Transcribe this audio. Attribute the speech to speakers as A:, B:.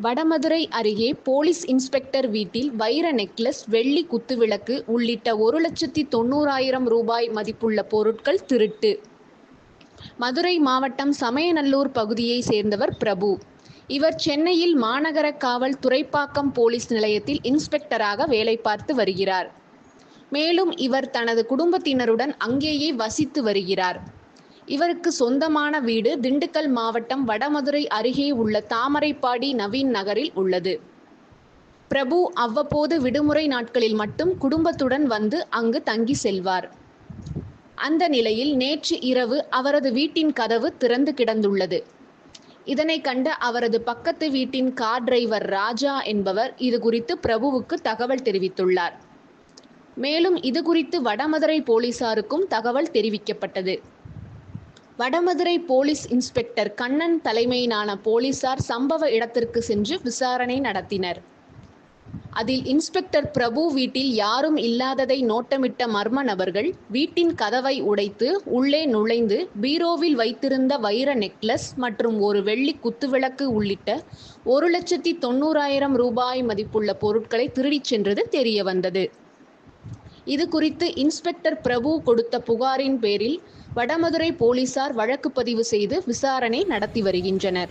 A: வடமதுரை அருகே police inspector வீட்டில் வைர நெக்லஸ், வெள்ளி குத்துவிளக்கு உள்ளிட்ட 1,90,000 ரூபாய் மதிப்புள்ள பொருட்கள் திருட்டு. மதுரை மாவட்டம் சமயநல்லூர் பகுதியை சேர்ந்தவர் பிரபு. இவர் சென்னையில் மாநகர காவல் துறைப்பாக்கம் போலீஸ் நிலையத்தில் இன்ஸ்பெக்டராக வேலை பார்த்து வருகிறார். மேலும் இவர் தனது குடும்பத்தினருடன் அங்கேயே வசித்து வருகிறார். இவருக்கு சொந்தமான வீடு திண்டுக்கல் மாவட்டம் வடமதுரை அருகே உள்ள தாமரைப்பாடி நவீன் நகரில் உள்ளது. பிரபு அவ்வப்போது விடுமுறை நாட்களில் மட்டும் குடும்பத்துடன் வந்து அங்கு தங்கி செல்வார். அந்த நிலையில் நேற்று இரவு அவரது வீட்டின் கதவு திறந்து கிடந்துள்ளது. இதனை கண்ட அவரது பக்கத்து வீட்டின் கார் டிரைவர் ராஜா என்பவர் இதுகுறித்து பிரபுவுக்கு தகவல் தெரிவித்துள்ளார். மேலும் இதுகுறித்து வடமதுரை போலீசாருக்கும் தகவல் தெரிவிக்கப்பட்டது. வடமதுரை போலீஸ் இன்ஸ்பெக்டர் கண்ணன் தலைமையிலான போலீசார் சம்பவ இடத்திற்கு சென்று விசாரணை நடத்தினர். அதில் இன்ஸ்பெக்டர் பிரபு வீட்டில் யாரும் இல்லாததை நோட்டமிட்ட மர்ம நபர்கள் வீட்டின் கதவை உடைத்து உள்ளே நுழைந்து பீரோவில் வைத்திருந்த வைர நெக்லஸ் மற்றும் ஒரு வெள்ளி குத்துவிளக்கு உள்ளிட்ட 1,90,000 ரூபாய் மதிப்புள்ள பொருட்களை திருடிச் சென்றது தெரியவந்தது. இது குறித்து இன்ஸ்பெக்டர் பிரபு கொடுத்த புகாரின் பேரில் வடமதுரை போலீசார் வழக்கு பதிவு செய்து விசாரணை நடத்தி வருகின்றனர்.